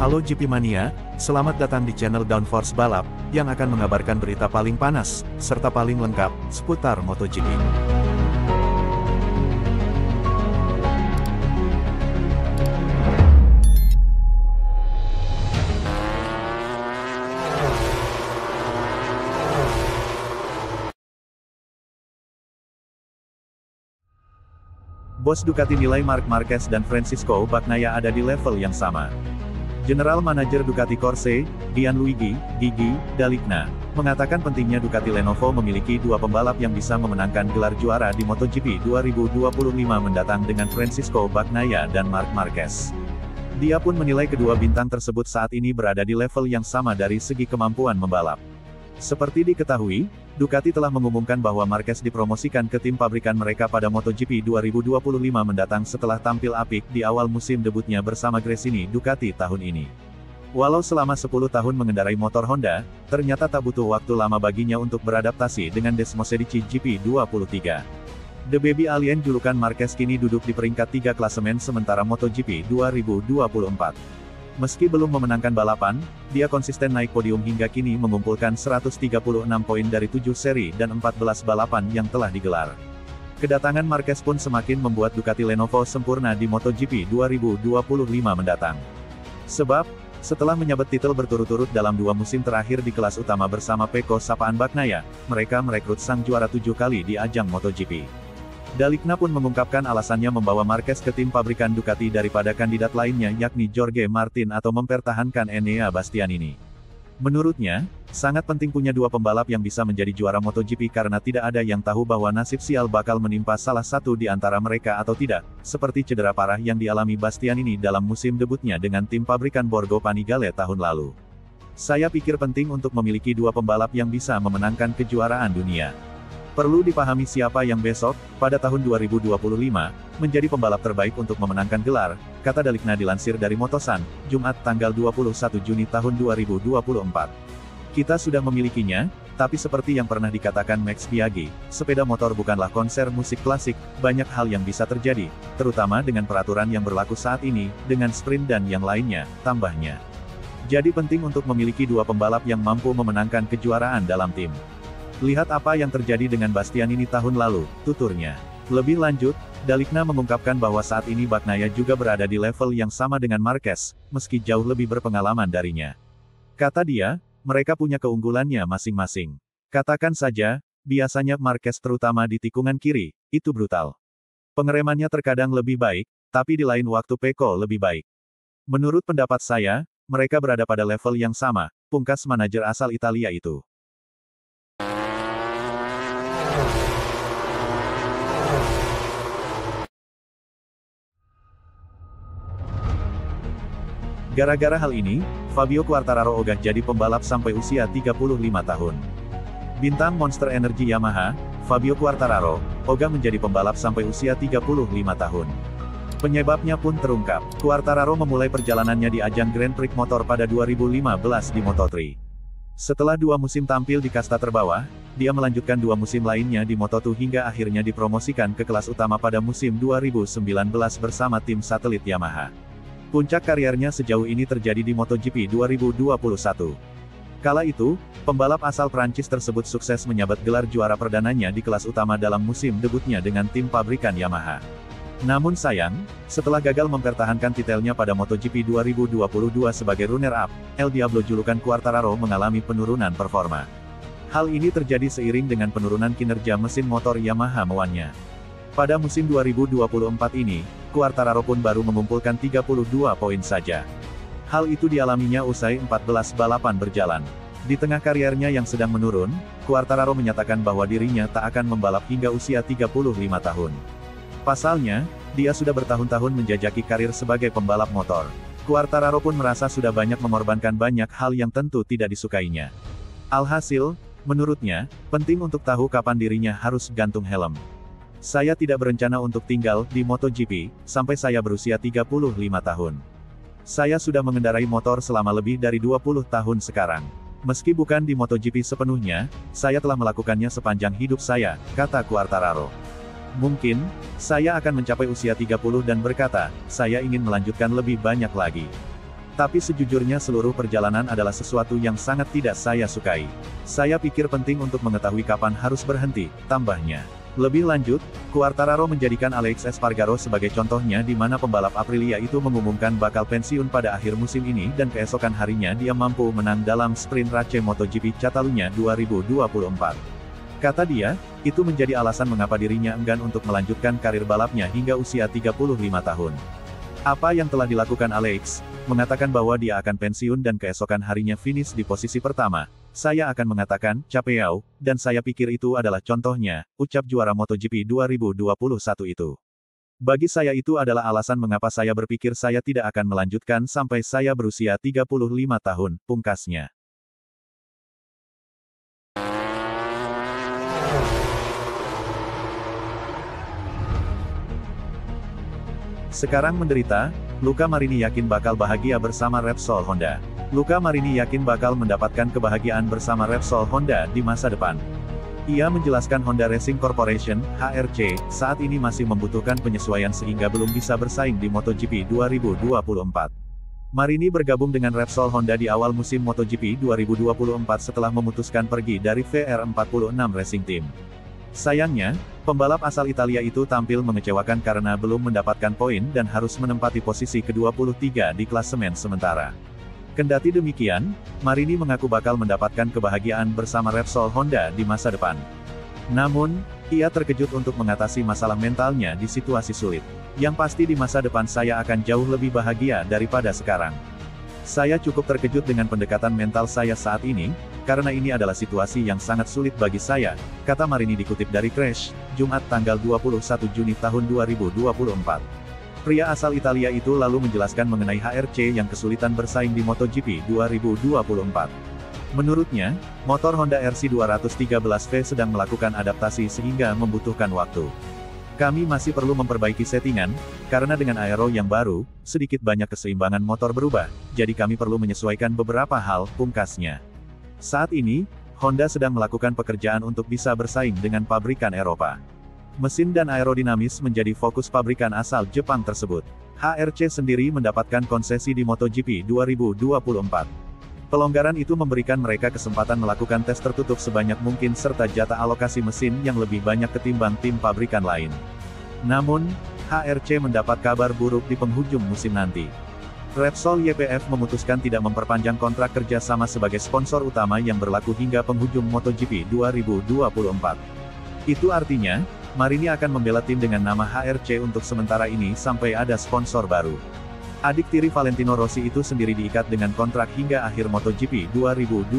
Halo GP Mania, selamat datang di channel Downforce Balap, yang akan mengabarkan berita paling panas, serta paling lengkap, seputar MotoGP. Bos Ducati nilai Marc Marquez dan Francisco Bagnaia ada di level yang sama. General Manager Ducati Corse, Gianluigi Gigi Dall'Igna, mengatakan pentingnya Ducati Lenovo memiliki dua pembalap yang bisa memenangkan gelar juara di MotoGP 2025 mendatang dengan Francisco Bagnaia dan Marc Marquez. Dia pun menilai kedua bintang tersebut saat ini berada di level yang sama dari segi kemampuan membalap. Seperti diketahui, Ducati telah mengumumkan bahwa Marquez dipromosikan ke tim pabrikan mereka pada MotoGP 2025 mendatang setelah tampil apik di awal musim debutnya bersama Gresini Ducati tahun ini. Walau selama 10 tahun mengendarai motor Honda, ternyata tak butuh waktu lama baginya untuk beradaptasi dengan Desmosedici GP23. The Baby Alien julukan Marquez kini duduk di peringkat 3 klasemen sementara MotoGP 2024. Meski belum memenangkan balapan, dia konsisten naik podium hingga kini mengumpulkan 136 poin dari 7 seri dan 14 balapan yang telah digelar. Kedatangan Marquez pun semakin membuat Ducati Lenovo sempurna di MotoGP 2025 mendatang. Sebab, setelah menyabet titel berturut-turut dalam 2 musim terakhir di kelas utama bersama Pecco Sapaan Bagnaia, mereka merekrut sang juara 7 kali di ajang MotoGP. Dall'Igna pun mengungkapkan alasannya membawa Marquez ke tim pabrikan Ducati daripada kandidat lainnya yakni Jorge Martin atau mempertahankan Enea Bastianini. Menurutnya, sangat penting punya dua pembalap yang bisa menjadi juara MotoGP karena tidak ada yang tahu bahwa nasib sial bakal menimpa salah satu di antara mereka atau tidak, seperti cedera parah yang dialami Bastianini dalam musim debutnya dengan tim pabrikan Borgo Panigale tahun lalu. Saya pikir penting untuk memiliki dua pembalap yang bisa memenangkan kejuaraan dunia. Perlu dipahami siapa yang besok, pada tahun 2025, menjadi pembalap terbaik untuk memenangkan gelar, kata Dall'Igna dilansir dari Motosan, Jumat tanggal 21 Juni tahun 2024. Kita sudah memilikinya, tapi seperti yang pernah dikatakan Max Biaggi, sepeda motor bukanlah konser musik klasik, banyak hal yang bisa terjadi, terutama dengan peraturan yang berlaku saat ini, dengan sprint dan yang lainnya, tambahnya. Jadi penting untuk memiliki dua pembalap yang mampu memenangkan kejuaraan dalam tim. Lihat apa yang terjadi dengan Bastianini tahun lalu, tuturnya. Lebih lanjut, Dall'Igna mengungkapkan bahwa saat ini Bagnaia juga berada di level yang sama dengan Marquez, meski jauh lebih berpengalaman darinya. Kata dia, mereka punya keunggulannya masing-masing. Katakan saja, biasanya Marquez terutama di tikungan kiri, itu brutal. Pengeremannya terkadang lebih baik, tapi di lain waktu Pecco lebih baik. Menurut pendapat saya, mereka berada pada level yang sama, pungkas manajer asal Italia itu. Gara-gara hal ini, Fabio Quartararo ogah jadi pembalap sampai usia 35 tahun. Bintang Monster Energy Yamaha, Fabio Quartararo, ogah menjadi pembalap sampai usia 35 tahun. Penyebabnya pun terungkap. Quartararo memulai perjalanannya di ajang Grand Prix Motor pada 2015 di Moto3. Setelah 2 musim tampil di kasta terbawah, dia melanjutkan 2 musim lainnya di Moto2 hingga akhirnya dipromosikan ke kelas utama pada musim 2019 bersama tim satelit Yamaha. Puncak karirnya sejauh ini terjadi di MotoGP 2021. Kala itu, pembalap asal Prancis tersebut sukses menyabet gelar juara perdananya di kelas utama dalam musim debutnya dengan tim pabrikan Yamaha. Namun sayang, setelah gagal mempertahankan titelnya pada MotoGP 2022 sebagai runner-up, El Diablo julukan Quartararo mengalami penurunan performa. Hal ini terjadi seiring dengan penurunan kinerja mesin motor Yamaha Moannya. Pada musim 2024 ini, Quartararo pun baru mengumpulkan 32 poin saja. Hal itu dialaminya usai 14 balapan berjalan. Di tengah kariernya yang sedang menurun, Quartararo menyatakan bahwa dirinya tak akan membalap hingga usia 35 tahun. Pasalnya, dia sudah bertahun-tahun menjajaki karir sebagai pembalap motor. Quartararo pun merasa sudah banyak mengorbankan banyak hal yang tentu tidak disukainya. Alhasil, menurutnya, penting untuk tahu kapan dirinya harus gantung helm. Saya tidak berencana untuk tinggal di MotoGP, sampai saya berusia 35 tahun. Saya sudah mengendarai motor selama lebih dari 20 tahun sekarang. Meski bukan di MotoGP sepenuhnya, saya telah melakukannya sepanjang hidup saya, kata Quartararo. Mungkin, saya akan mencapai usia 30 dan berkata, saya ingin melanjutkan lebih banyak lagi. Tapi sejujurnya seluruh perjalanan adalah sesuatu yang sangat tidak saya sukai. Saya pikir penting untuk mengetahui kapan harus berhenti, tambahnya. Lebih lanjut, Quartararo menjadikan Alex Espargaro sebagai contohnya di mana pembalap Aprilia itu mengumumkan bakal pensiun pada akhir musim ini dan keesokan harinya dia mampu menang dalam sprint race MotoGP Catalunya 2024. Kata dia, itu menjadi alasan mengapa dirinya enggan untuk melanjutkan karir balapnya hingga usia 35 tahun. Apa yang telah dilakukan Alex, mengatakan bahwa dia akan pensiun dan keesokan harinya finish di posisi pertama. Saya akan mengatakan, Capeo, dan saya pikir itu adalah contohnya, ucap juara MotoGP 2021 itu. Bagi saya itu adalah alasan mengapa saya berpikir saya tidak akan melanjutkan sampai saya berusia 35 tahun, pungkasnya. Sekarang menderita, Luca Marini yakin bakal bahagia bersama Repsol Honda. Luca Marini yakin bakal mendapatkan kebahagiaan bersama Repsol Honda di masa depan. Ia menjelaskan Honda Racing Corporation, HRC, saat ini masih membutuhkan penyesuaian sehingga belum bisa bersaing di MotoGP 2024. Marini bergabung dengan Repsol Honda di awal musim MotoGP 2024 setelah memutuskan pergi dari VR46 Racing Team. Sayangnya, pembalap asal Italia itu tampil mengecewakan karena belum mendapatkan poin dan harus menempati posisi ke-23 di klasemen sementara. Kendati demikian, Marini mengaku bakal mendapatkan kebahagiaan bersama Repsol Honda di masa depan. Namun, ia terkejut untuk mengatasi masalah mentalnya di situasi sulit. Yang pasti di masa depan saya akan jauh lebih bahagia daripada sekarang. Saya cukup terkejut dengan pendekatan mental saya saat ini, karena ini adalah situasi yang sangat sulit bagi saya, kata Marini dikutip dari Crash, Jumat tanggal 21 Juni tahun 2024. Pria asal Italia itu lalu menjelaskan mengenai HRC yang kesulitan bersaing di MotoGP 2024. Menurutnya, motor Honda RC213V sedang melakukan adaptasi sehingga membutuhkan waktu. Kami masih perlu memperbaiki settingan, karena dengan aero yang baru, sedikit banyak keseimbangan motor berubah, jadi kami perlu menyesuaikan beberapa hal, pungkasnya. Saat ini, Honda sedang melakukan pekerjaan untuk bisa bersaing dengan pabrikan Eropa. Mesin dan aerodinamis menjadi fokus pabrikan asal Jepang tersebut. HRC sendiri mendapatkan konsesi di MotoGP 2024. Pelonggaran itu memberikan mereka kesempatan melakukan tes tertutup sebanyak mungkin serta jatah alokasi mesin yang lebih banyak ketimbang tim pabrikan lain. Namun, HRC mendapat kabar buruk di penghujung musim nanti. Repsol YPF memutuskan tidak memperpanjang kontrak kerja sama sebagai sponsor utama yang berlaku hingga penghujung MotoGP 2024. Itu artinya, Marini akan membela tim dengan nama HRC untuk sementara ini sampai ada sponsor baru. Adik tiri Valentino Rossi itu sendiri diikat dengan kontrak hingga akhir MotoGP 2025.